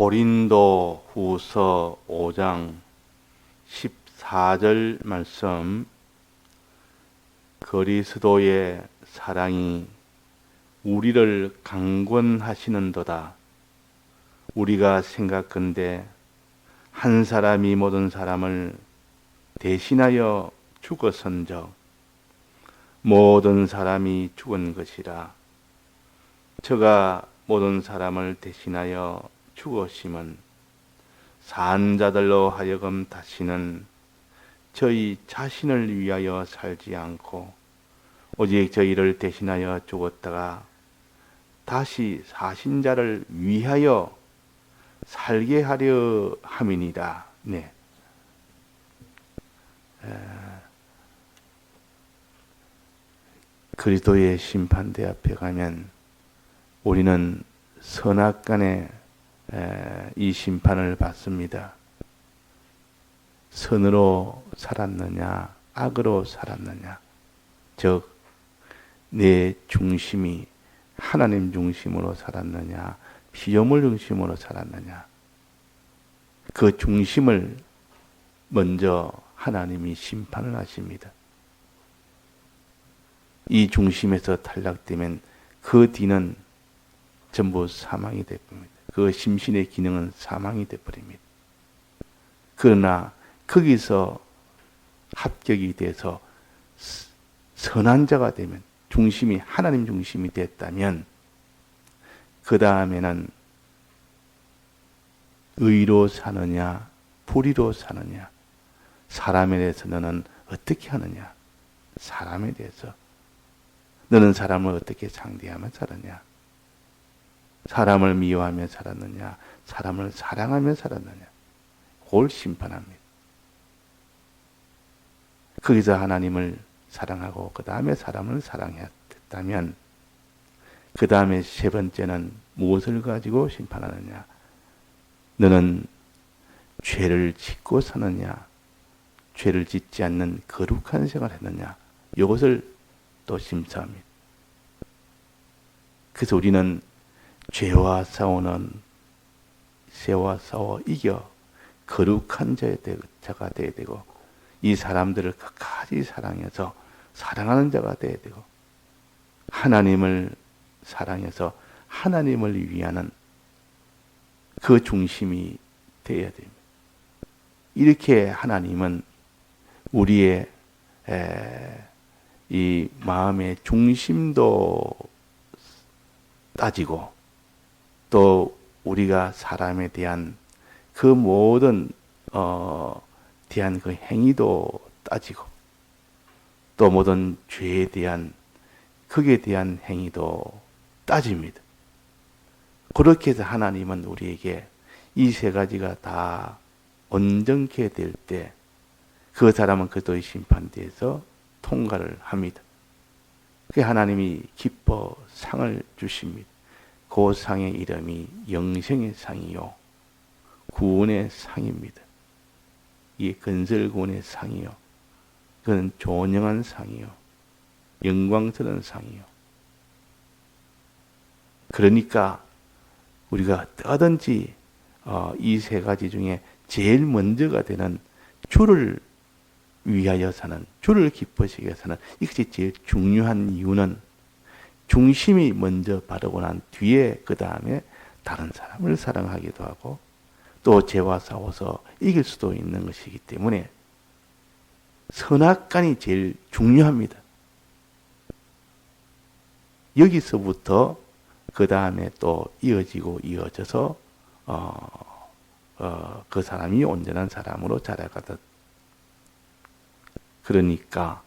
고린도 후서 5장 14절 말씀. 그리스도의 사랑이 우리를 강권하시는도다. 우리가 생각건대 한 사람이 모든 사람을 대신하여 죽었은즉 모든 사람이 죽은 것이라. 저가 모든 사람을 대신하여 죽으심은 산 자들로 하여금 다시는 저희 자신을 위하여 살지 않고 오직 저희를 대신하여 죽었다가 다시 사신 자를 위하여 살게 하려 함이니라. 네. 그리스도의 심판대 앞에 가면 우리는 선악간에 이 심판을 받습니다. 선으로 살았느냐, 악으로 살았느냐, 즉 내 중심이 하나님 중심으로 살았느냐, 피조물 중심으로 살았느냐, 그 중심을 먼저 하나님이 심판을 하십니다. 이 중심에서 탈락되면 그 뒤는 전부 사망이 되어버립니다. 그 심신의 기능은 사망이 되어버립니다. 그러나 거기서 합격이 돼서 선한 자가 되면, 중심이 하나님 중심이 됐다면 그 다음에는 의로 사느냐 불의로 사느냐, 사람에 대해서 너는 어떻게 하느냐, 사람에 대해서 너는 사람을 어떻게 상대하며 살았냐, 사람을 미워하며 살았느냐, 사람을 사랑하며 살았느냐, 그걸 심판합니다. 거기서 하나님을 사랑하고 그 다음에 사람을 사랑했다면 그 다음에 세 번째는 무엇을 가지고 심판하느냐, 너는 죄를 짓고 사느냐, 죄를 짓지 않는 거룩한 생활을 했느냐, 이것을 또 심사합니다. 그래서 우리는 죄와 싸워 이겨 거룩한 자가 되어야 되고, 이 사람들을 끝까지 사랑해서 사랑하는 자가 되어야 되고, 하나님을 사랑해서 하나님을 위하는 그 중심이 되어야 됩니다. 이렇게 하나님은 우리의 이 마음의 중심도 따지고, 또 우리가 사람에 대한 그 모든 대한 그 행위도 따지고, 또 모든 죄에 대한 거기에 대한 행위도 따집니다. 그렇게 해서 하나님은 우리에게 이 세 가지가 다 온전케 될 때 그 사람은 그리스도의 심판대에서 통과를 합니다. 그 하나님이 기뻐 상을 주십니다. 그 상의 이름이 영생의 상이요 구원의 상입니다. 이 건설구원의 상이요, 그건 존영한 상이요, 영광스러운 상이요. 그러니까 우리가 어떠든지 이 세 가지 중에 제일 먼저가 되는 주를 위하여 사는, 주를 기쁘시게 위하여 사는, 이것이 제일 중요한 이유는 중심이 먼저 바르고 난 뒤에 그 다음에 다른 사람을 사랑하기도 하고 또 죄와 싸워서 이길 수도 있는 것이기 때문에 선악간이 제일 중요합니다. 여기서부터 그 다음에 또 이어져서 그 사람이 온전한 사람으로 자라가다. 그러니까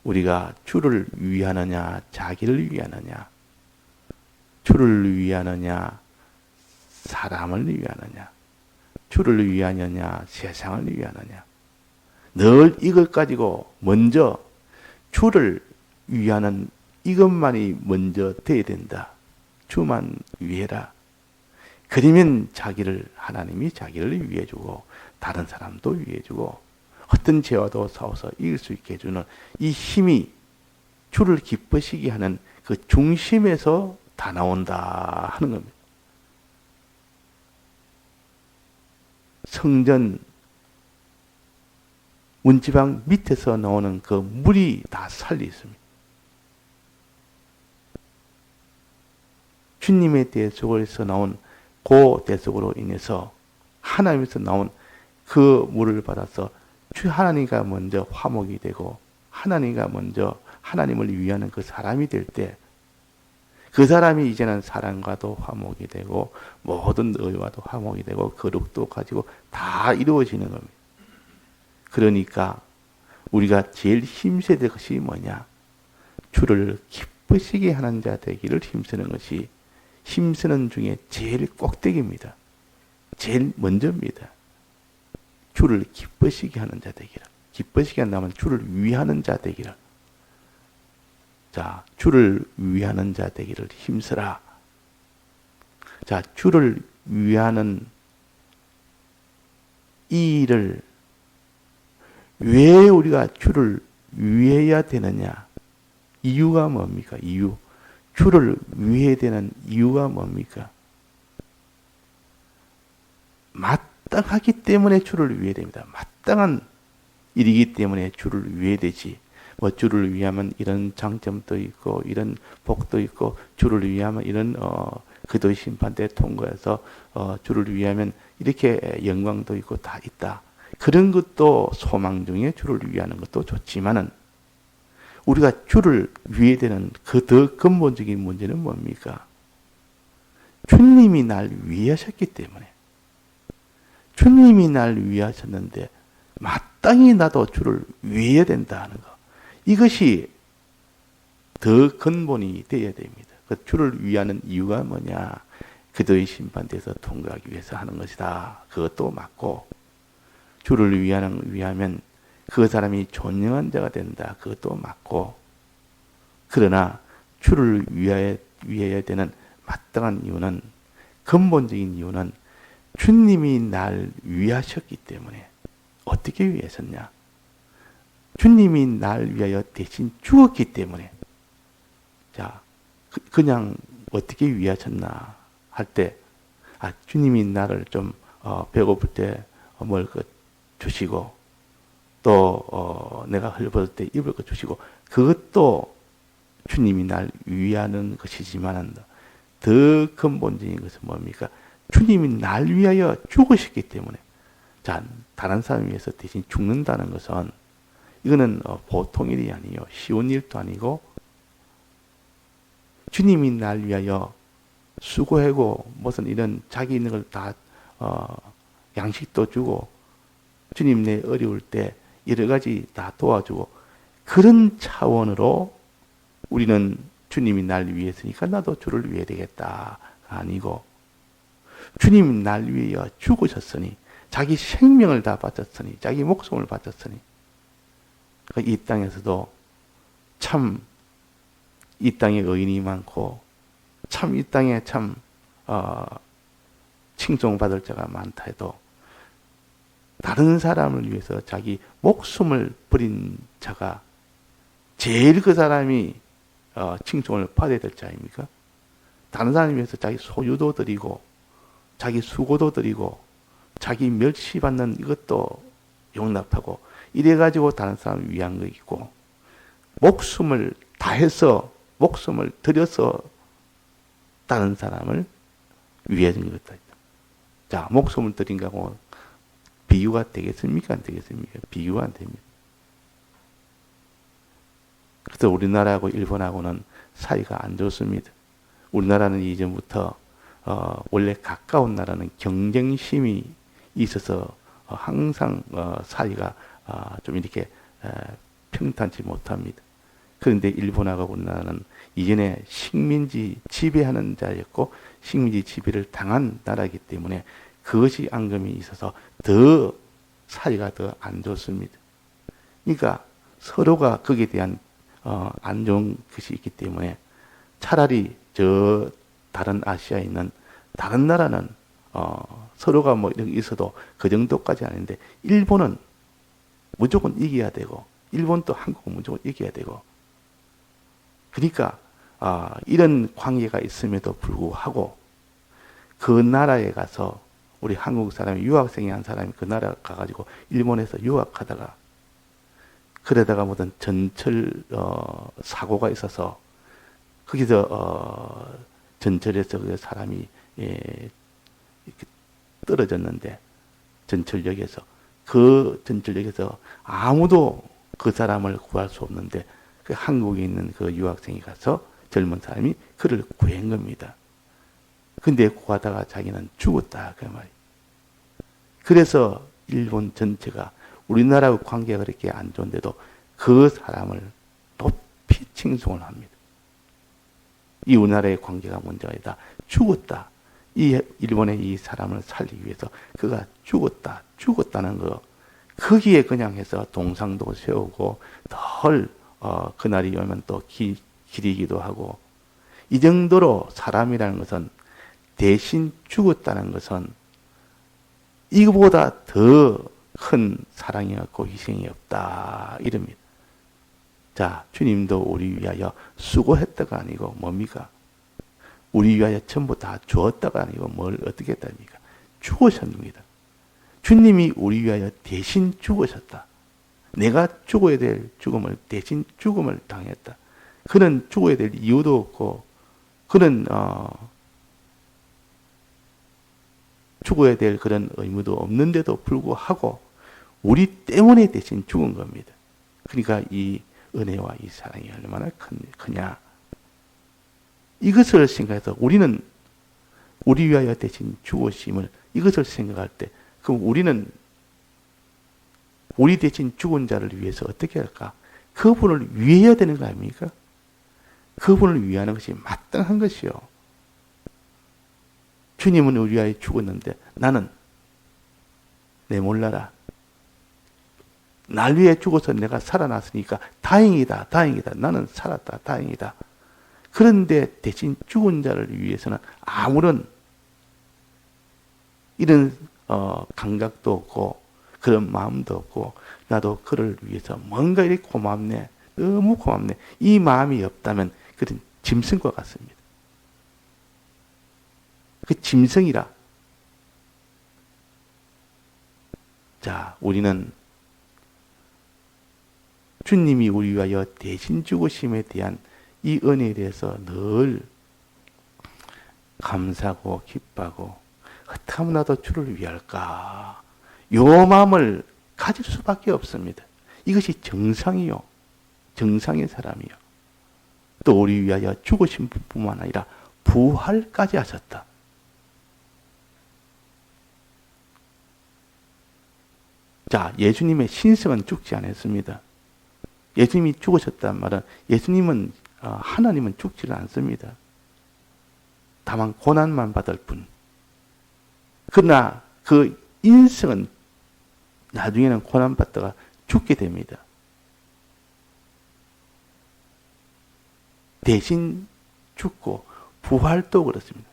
우리가 주를 위하느냐 자기를 위하느냐, 주를 위하느냐 사람을 위하느냐, 주를 위하느냐 세상을 위하느냐, 늘 이것 가지고 먼저 주를 위하는 이것만이 먼저 돼야 된다. 주만 위해라. 그러면 하나님이 자기를 위해주고 다른 사람도 위해주고 어떤 죄와도 싸워서 이길 수 있게 해주는 이 힘이 주를 기쁘시게 하는 그 중심에서 다 나온다 하는 겁니다. 성전 문지방 밑에서 나오는 그 물이 다 살리 있습니다. 주님의 대속에서 나온 그 대속으로 인해서 하나님에서 나온 그 물을 받아서 주 하나님과 먼저 화목이 되고 하나님과 먼저 하나님을 위하는 그 사람이 될 때 그 사람이 이제는 사랑과도 화목이 되고 모든 의와도 화목이 되고 거룩도 가지고 다 이루어지는 겁니다. 그러니까 우리가 제일 힘써야 될 것이 뭐냐? 주를 기쁘시게 하는 자 되기를 힘쓰는 것이 힘쓰는 중에 제일 꼭대기입니다. 제일 먼저입니다. 주를 기쁘시게 하는 자 되기라. 기쁘시게 한다면 주를 위하는 자 되기라. 자, 주를 위하는 자 되기를 힘쓰라. 자, 주를 위하는 이 일을 왜 우리가 주를 위해야 되느냐? 이유가 뭡니까? 이유. 주를 위해야 되는 이유가 뭡니까? 마땅하기 때문에 주를 위해야 됩니다. 마땅한 일이기 때문에 주를 위해야 되지. 뭐 주를 위하면 이런 장점도 있고 이런 복도 있고 주를 위하면 이런 그도 심판대 통과해서 주를 위하면 이렇게 영광도 있고 다 있다. 그런 것도 소망 중에 주를 위하는 것도 좋지만은 우리가 주를 위해야 되는 그 더 근본적인 문제는 뭡니까? 주님이 날 위하셨기 때문에 주님이 날 위하셨는데 마땅히 나도 주를 위해야 된다 하는 거. 이것이 더 근본이 되어야 됩니다. 그 주를 위하는 이유가 뭐냐? 그들의 심판대에서 통과하기 위해서 하는 것이다. 그것도 맞고 주를 위하면 그 사람이 존영한 자가 된다. 그것도 맞고 그러나 주를 위해야 되는 마땅한 이유는 근본적인 이유는 주님이 날 위하셨기 때문에 어떻게 위하셨냐? 주님이 날 위하여 대신 죽었기 때문에 자 그냥 어떻게 위하셨나 할 때 주님이 나를 좀 배고플 때 뭘 주시고 또 내가 헐벗을 때 입을 것 주시고 그것도 주님이 날 위하는 것이지만 더 근본적인 것은 뭡니까? 주님이 날 위하여 죽으셨기 때문에 자 다른 사람을 위해서 대신 죽는다는 것은 이거는 보통 일이 아니요 쉬운 일도 아니고 주님이 날 위하여 수고하고 무슨 이런 자기 있는 걸 다 양식도 주고 주님 내 어려울 때 여러 가지 다 도와주고 그런 차원으로 우리는 주님이 날 위했으니까 나도 주를 위해야 되겠다 아니고 주님이 날 위하여 죽으셨으니 자기 생명을 다 바쳤으니 자기 목숨을 바쳤으니 이 땅에서도 참 이 땅에 의인이 많고 참 이 땅에 참 칭송받을 자가 많다 해도 다른 사람을 위해서 자기 목숨을 버린 자가 제일 그 사람이 칭송을 받아야 될 자입니까? 다른 사람을 위해서 자기 소유도 드리고 자기 수고도 드리고 자기 멸시받는 이것도 용납하고 이래가지고 다른 사람을 위한 거 있고 목숨을 다해서 목숨을 들여서 다른 사람을 위해 준 것도 있다. 자, 목숨을 드린 거하고 비유가 되겠습니까? 안 되겠습니까? 비유가 안 됩니다. 그래서 우리나라하고 일본하고는 사이가 안 좋습니다. 우리나라는 이전부터 원래 가까운 나라는 경쟁심이 있어서 항상 사이가 좀 이렇게 평탄치 못합니다. 그런데 일본하고 우리나라는 이전에 식민지 지배하는 자였고 식민지 지배를 당한 나라이기 때문에 그것이 앙금이 있어서 더 사이가 더 안 좋습니다. 그러니까 서로가 거기에 대한 안 좋은 것이 있기 때문에 차라리 저 다른 아시아에 있는 다른 나라는 서로가 뭐 이렇게 있어도 그 정도까지 아닌데 일본은 무조건 이겨야 되고 일본도 한국은 무조건 이겨야 되고 그러니까 이런 관계가 있음에도 불구하고 그 나라에 가서 우리 한국 사람이 유학생이 한 사람이 그 나라 가가지고 일본에서 유학하다가 그러다가 무슨 전철 사고가 있어서 거기서 전철에서 그 사람이 이렇게 떨어졌는데 전철역에서 아무도 그 사람을 구할 수 없는데 그 한국에 있는 그 유학생이 가서 젊은 사람이 그를 구한 겁니다. 근데 구하다가 자기는 죽었다 그 말이에요. 그래서 일본 전체가 우리나라와 관계가 그렇게 안 좋은데도 그 사람을 높이 칭송을 합니다. 이 우리나라의 관계가 문제가 아니다. 죽었다. 이 일본의 이 사람을 살리기 위해서 그가 죽었다는 거. 거기에 그냥 해서 동상도 세우고 덜 그날이 오면 또 기리기도 하고 이 정도로 사람이라는 것은 대신 죽었다는 것은 이거보다 더 큰 사랑이 없고 희생이 없다 이럽니다. 자, 주님도 우리 위하여 수고했다가 아니고 뭡니까? 우리 위하여 전부 다 주었다가 아니고 뭘 어떻게 했답니까? 죽으셨습니다. 주님이 우리 위하여 대신 죽으셨다. 내가 죽어야 될 죽음을 대신 죽음을 당했다. 그는 죽어야 될 이유도 없고 그는 죽어야 될 그런 의무도 없는데도 불구하고 우리 때문에 대신 죽은 겁니다. 그러니까 이 은혜와 이 사랑이 얼마나 크냐. 이것을 생각해서 우리는 우리 위하여 대신 죽으심을 이것을 생각할 때 그럼 우리는 우리 대신 죽은 자를 위해서 어떻게 할까? 그분을 위해야 되는 거 아닙니까? 그분을 위하는 것이 마땅한 것이요. 주님은 우리 위하여 죽었는데 나는 내 몰라라. 날 위해 죽어서 내가 살아났으니까 다행이다. 나는 살았다. 다행이다. 그런데 대신 죽은 자를 위해서는 아무런 이런 감각도 없고 그런 마음도 없고 나도 그를 위해서 뭔가 이렇게 고맙네. 너무 고맙네. 이 마음이 없다면 그런 짐승과 같습니다. 그 짐승이라. 자, 우리는 주님이 우리 위하여 대신 죽으심에 대한 이 은혜에 대해서 늘 감사하고 기뻐하고 어떻게 하면 나도 주를 위할까? 요 마음을 가질 수밖에 없습니다. 이것이 정상이요. 정상의 사람이요. 또 우리 위하여 죽으신 뿐만 아니라 부활까지 하셨다. 자, 예수님의 신성은 죽지 않았습니다. 예수님이 죽으셨단 말은 예수님은 하나님은 죽지를 않습니다. 다만 고난만 받을 뿐. 그러나 그 인성은 나중에는 고난받다가 죽게 됩니다. 대신 죽고 부활도 그렇습니다.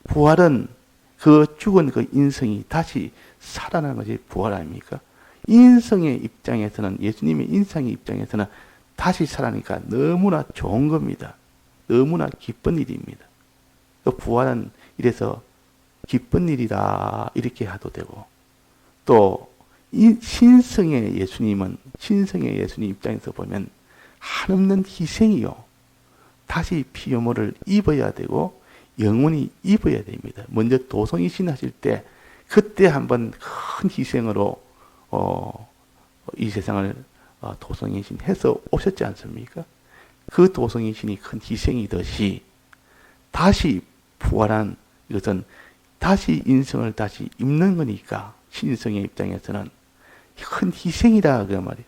부활은 그 죽은 그 인성이 다시 살아나는 것이 부활 아닙니까? 인성의 입장에서는 예수님의 인성의 입장에서는 다시 살아나니까 너무나 좋은 겁니다. 너무나 기쁜 일입니다. 부활은 이래서 기쁜 일이다 이렇게 해도 되고 또 이 신성의 예수님 입장에서 보면 한없는 희생이요. 다시 피조물을 입어야 되고 영원히 입어야 됩니다. 먼저 도성이신 하실 때 그때 한번 큰 희생으로 이 세상을 도성이신 해서 오셨지 않습니까? 그 도성이신이 큰 희생이듯이 다시 부활한 이것은 다시 인성을 다시 입는 거니까 신성의 입장에서는 큰 희생이다 그 말이에요.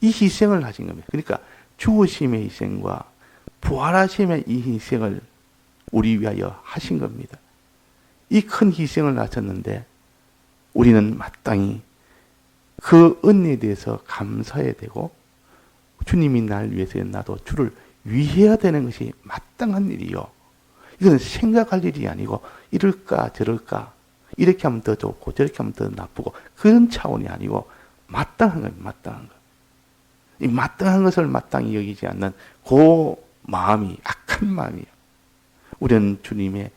이 희생을 하신 겁니다. 그러니까 죽으심의 희생과 부활하심의 이 희생을 우리 위하여 하신 겁니다. 이 큰 희생을 하셨는데 우리는 마땅히 그 은혜에 대해서 감사해야 되고 주님이 날 위해서 나도 주를 위해야 되는 것이 마땅한 일이요. 이건 생각할 일이 아니고 이럴까 저럴까 이렇게 하면 더 좋고 저렇게 하면 더 나쁘고 그런 차원이 아니고 마땅한 겁니다. 마땅한 것. 이 마땅한 것을 마땅히 여기지 않는 그 마음이 악한 마음이에요. 우리는 주님의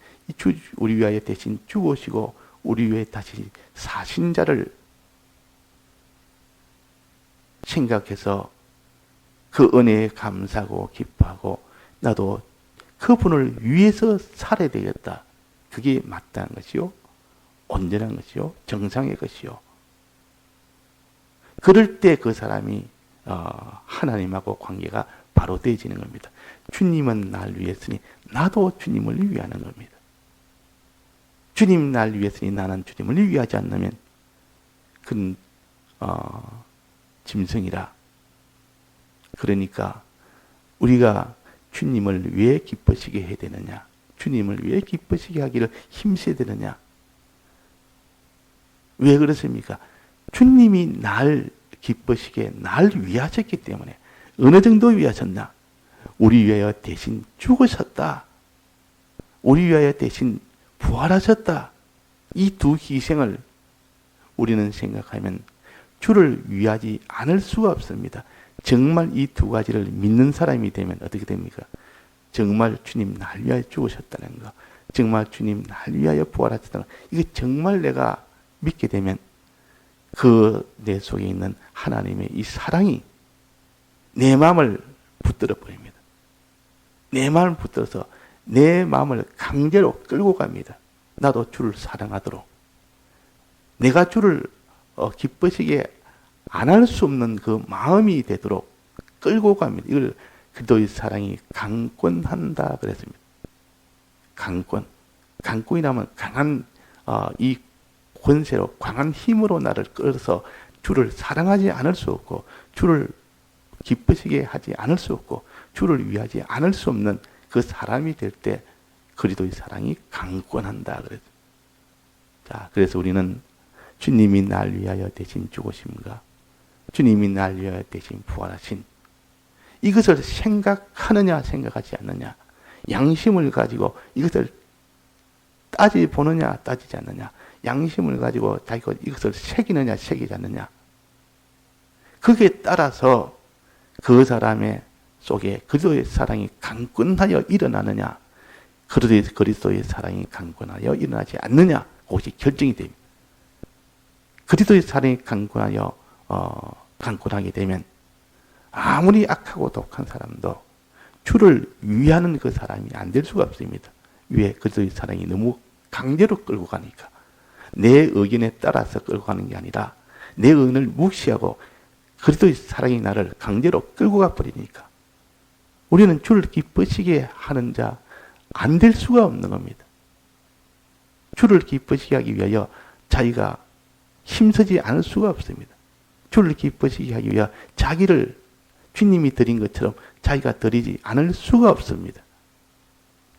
우리 위하여 대신 죽으시고 우리 위해 다시 사신 자를 생각해서 그 은혜에 감사하고 기뻐하고 나도 그분을 위해서 살아야 되겠다. 그게 마땅한 것이요. 온전한 것이요. 정상의 것이요. 그럴 때 그 사람이 하나님하고 관계가 바로 되어지는 겁니다. 주님은 날 위했으니 나도 주님을 위하는 겁니다. 주님 날 위했으니 나는 주님을 위하지 않으면 그는 짐승이라. 그러니까 우리가 주님을 왜 기쁘시게 해야 되느냐? 주님을 왜 기쁘시게 하기를 힘써야 되느냐? 왜 그렇습니까? 주님이 날 기쁘시게 날 위하셨기 때문에. 어느 정도 위하셨나? 우리 위하여 대신 죽으셨다. 우리 위하여 대신 부활하셨다. 이 두 희생을 우리는 생각하면 주를 위하지 않을 수가 없습니다. 정말 이 두 가지를 믿는 사람이 되면 어떻게 됩니까? 정말 주님 날 위하여 죽으셨다는 거, 정말 주님 날 위하여 부활하셨다는 거, 이게 정말 내가 믿게 되면 그 내 속에 있는 하나님의 이 사랑이 내 마음을 붙들어 버립니다. 내 마음을 붙들어서 내 마음을 강제로 끌고 갑니다. 나도 주를 사랑하도록. 내가 주를 기쁘시게 안 할 수 없는 그 마음이 되도록 끌고 갑니다. 이걸 그리스도의 사랑이 강권한다 그랬습니다. 강권. 강권이라면 강한 이 권세로 강한 힘으로 나를 끌어서 주를 사랑하지 않을 수 없고 주를 기쁘시게 하지 않을 수 없고 주를 위하지 않을 수 없는 그 사람이 될 때 그리스도의 사랑이 강권한다 그랬습니다. 자, 그래서 우리는 주님이 날 위하여 대신 죽으심과 주님이 날 위하여 대신 부활하신 이것을 생각하느냐 생각하지 않느냐, 양심을 가지고 이것을 따져보느냐 따지지 않느냐, 양심을 가지고 자기가 이것을 새기느냐 새기지 않느냐, 그게 따라서 그 사람의 속에 그리스도의 사랑이 강권하여 일어나느냐, 그리스도의 사랑이 강권하여 일어나지 않느냐, 그것이 결정이 됩니다. 그리스도의 사랑이 강권하게 되면 아무리 악하고 독한 사람도 주를 위하는 그 사람이 안 될 수가 없습니다. 왜? 그리스도의 사랑이 너무 강제로 끌고 가니까. 내 의견에 따라서 끌고 가는 게 아니라 내 의견을 무시하고 그리스도의 사랑이 나를 강제로 끌고 가버리니까 우리는 주를 기쁘시게 하는 자 안 될 수가 없는 겁니다. 주를 기쁘시게 하기 위하여 자기가 힘쓰지 않을 수가 없습니다. 주를 기쁘시게 하기 위하여 자기를 주님이 드린 것처럼 자기가 드리지 않을 수가 없습니다.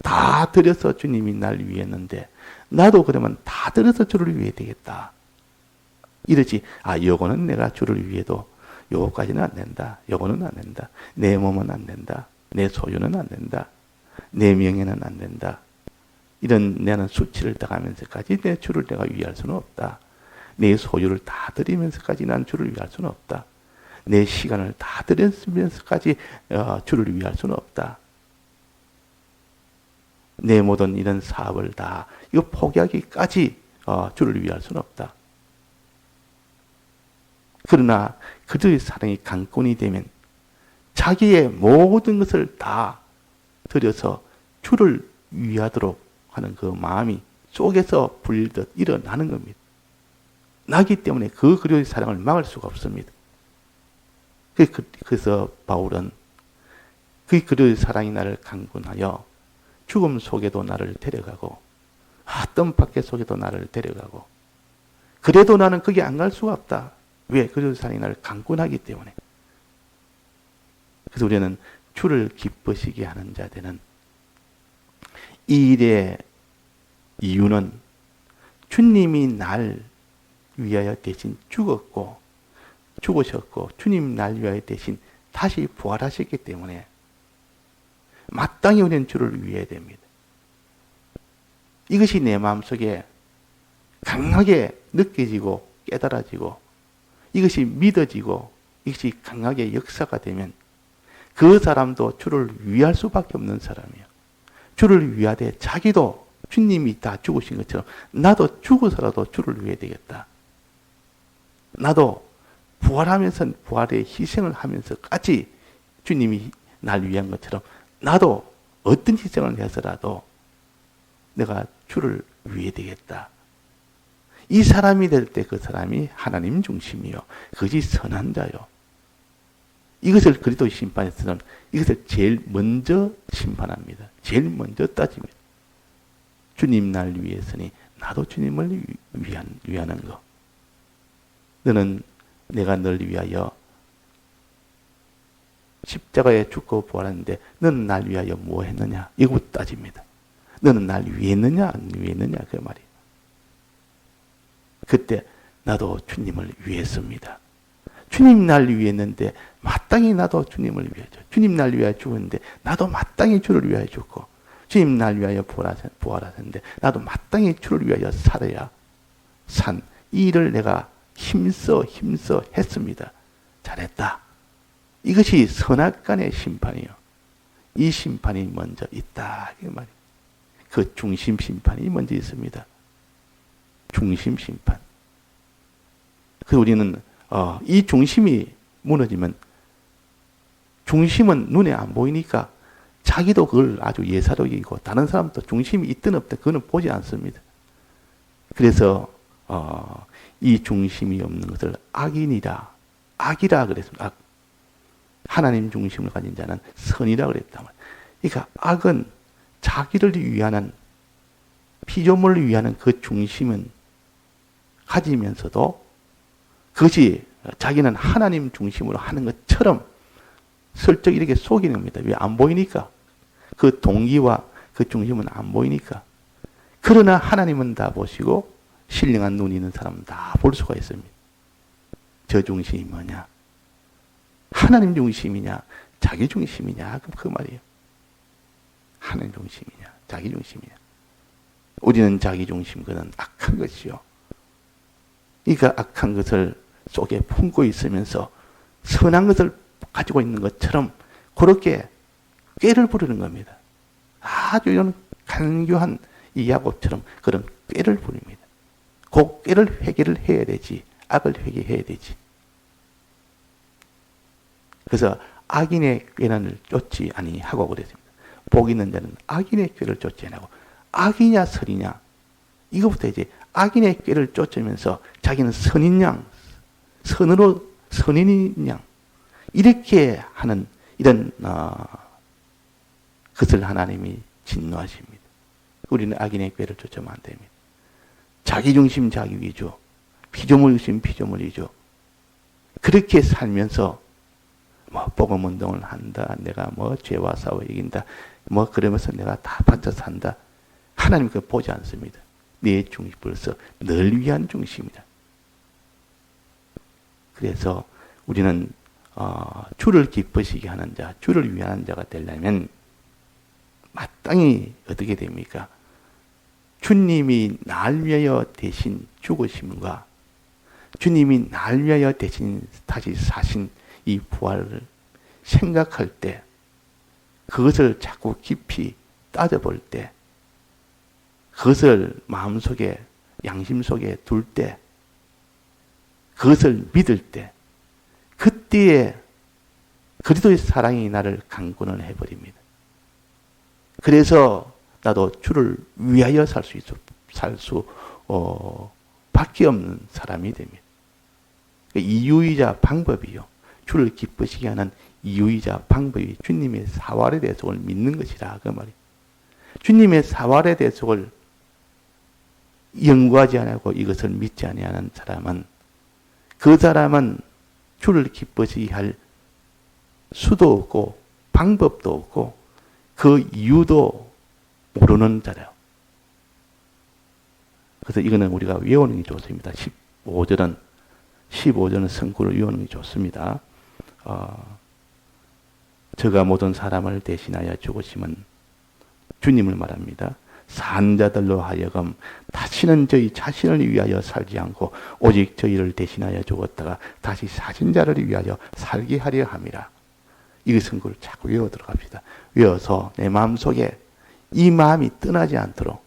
다 드려서 주님이 날 위했는데 나도 그러면 다 드려서 주를 위해 되겠다. 이러지. 요거는 내가 주를 위해도 요거까지는 안 된다. 요거는 안 된다. 내 몸은 안 된다. 내 소유는 안 된다. 내 명예는 안 된다. 이런 나는 수치를 당하면서까지 내 주를 내가 위할 수는 없다. 내 소유를 다 드리면서까지 난 주를 위할 수는 없다. 내 시간을 다 드리면서까지 주를 위할 수는 없다. 내 모든 이런 사업을 다 이거 포기하기까지 주를 위할 수는 없다. 그러나 그들의 사랑이 강권이 되면 자기의 모든 것을 다 들여서 주를 위하도록 하는 그 마음이 속에서 불듯 일어나는 겁니다. 나기 때문에 그 그리스도의 사랑을 막을 수가 없습니다. 그래서 바울은 그 그리스도의 사랑이 나를 강권하여 죽음 속에도 나를 데려가고 뜸밖에 속에도 나를 데려가고 그래도 나는 거기 안 갈 수가 없다. 왜? 그리스도의 사랑이 나를 강권하기 때문에. 그래서 우리는 주를 기쁘시게 하는 자들은 이 일의 이유는 주님이 날 위하여 대신 죽었고 죽으셨고 주님 날 위하여 대신 다시 부활하셨기 때문에 마땅히 우리는 주를 위해야 됩니다. 이것이 내 마음속에 강하게 느껴지고 깨달아지고 이것이 믿어지고 이것이 강하게 역사가 되면 그 사람도 주를 위할 수밖에 없는 사람이에요. 주를 위하되 자기도 주님이 다 죽으신 것처럼 나도 죽어서라도 주를 위해 되겠다. 나도 부활하면서 부활의 희생을 하면서까지 주님이 날 위한 것처럼 나도 어떤 희생을 해서라도 내가 주를 위해 되겠다. 이 사람이 될 때 그 사람이 하나님 중심이요. 그것이 선한 자요. 이것을 그리스도 심판에서는 이것을 제일 먼저 심판합니다. 제일 먼저 따집니다. 주님 날 위해서니 나도 주님을 위하는 거. 너는 내가 널 위하여 십자가에 죽고 부활하는데 너는 날 위하여 뭐 했느냐? 이거부터 따집니다. 너는 날 위했느냐 안 위했느냐 그 말이에요. 그때 나도 주님을 위했습니다. 주님 날 위했는데 마땅히 나도 주님을 위하죠. 주님 날 위하여 죽었는데 나도 마땅히 주를 위하여 죽고 주님 날 위하여 부활하셨는데 나도 마땅히 주를 위하여 살아야 산 이 일을 내가 힘써 했습니다. 잘했다. 이것이 선악간의 심판이요. 이 심판이 먼저 있다. 그 말이에요. 그 중심 심판이 먼저 있습니다. 중심 심판. 그 우리는 이 중심이 무너지면 중심은 눈에 안 보이니까 자기도 그걸 아주 예사로 여기고 다른 사람도 중심이 있든 없든 그거는 보지 않습니다. 그래서 이 중심이 없는 것을 악이라 그랬습니다. 악. 하나님 중심을 가진 자는 선이라 그랬단 말이에요. 그러니까 악은 자기를 위하는 피조물을 위하는 그 중심은 가지면서도 그것이 자기는 하나님 중심으로 하는 것처럼 슬쩍 이렇게 속이는 겁니다. 왜 안 보이니까. 그 동기와 그 중심은 안 보이니까. 그러나 하나님은 다 보시고 신령한 눈이 있는 사람은 다 볼 수가 있습니다. 저 중심이 뭐냐? 하나님 중심이냐? 자기 중심이냐? 그 말이에요. 하나님 중심이냐? 자기 중심이냐? 우리는 자기 중심, 그는 악한 것이요. 그러니까 악한 것을 속에 품고 있으면서 선한 것을 가지고 있는 것처럼 그렇게 꾀를 부리는 겁니다. 아주 이런 간교한 이 야곱처럼 그런 꾀를 부립니다. 그 꾀를 회개를 해야 되지. 악을 회개해야 되지. 그래서 악인의 꾀난을 쫓지 아니하고 그랬습니다. 복 있는 자는 악인의 꾀를 쫓지 아니하고 악이냐 선이냐 이것부터 이제 악인의 꾀를 쫓으면서 자기는 선인 양 선으로 선인인 양 이렇게 하는 이런 것을 하나님이 진노하십니다. 우리는 악인의 꾀를 쫓으면 안 됩니다. 자기 중심 자기 위주, 피조물 중심 피조물 위주. 그렇게 살면서 뭐 복음 운동을 한다, 내가 뭐 죄와 싸워 이긴다, 뭐 그러면서 내가 다 받쳐 산다. 하나님 그거 보지 않습니다. 내 중심 벌써 널 위한 중심이다. 그래서 우리는 주를 기쁘시게 하는 자, 주를 위한 자가 되려면 마땅히 어떻게 됩니까? 주님이 날 위하여 대신 죽으심과 주님이 날 위하여 대신 다시 사신 이 부활을 생각할 때 그것을 자꾸 깊이 따져볼 때 그것을 마음속에 양심 속에 둘 때 그것을 믿을 때 그때에 그리스도의 사랑이 나를 강권을 해버립니다. 그래서 나도 주를 위하여 살 수 밖에 없는 사람이 됩니다. 이유이자 방법이요. 주를 기쁘시게 하는 이유이자 방법이 주님의 사활의 대속을 믿는 것이라 그 말이에요. 주님의 사활의 대속을 연구하지 않고 이것을 믿지 아니하는 사람은 그 사람은 주를 기쁘시게 할 수도 없고 방법도 없고 그 이유도 모르는 자래요. 그래서 이거는 우리가 외우는 게 좋습니다. 15절은 성구를 외우는 게 좋습니다. 저가 모든 사람을 대신하여 죽으심은 주님을 말합니다. 산 자들로 하여금 다시는 저희 자신을 위하여 살지 않고 오직 저희를 대신하여 죽었다가 다시 사신 자를 위하여 살게 하려 함이라. 이 성구를 자꾸 외워 들어갑시다. 외워서 내 마음속에 이 마음이 떠나지 않도록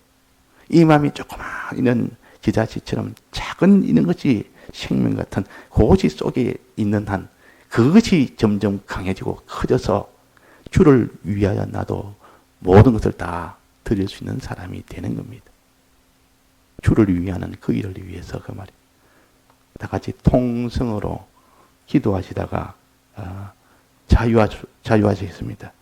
이 마음이 조그만 있는 지자체처럼 작은 있는 것이 생명 같은 그것이 속에 있는 한 그것이 점점 강해지고 커져서 주를 위하여 나도 모든 것을 다 드릴 수 있는 사람이 되는 겁니다. 주를 위하는 그 일을 위해서 그 말이에요. 다 같이 통성으로 기도하시다가 자유하시겠습니다.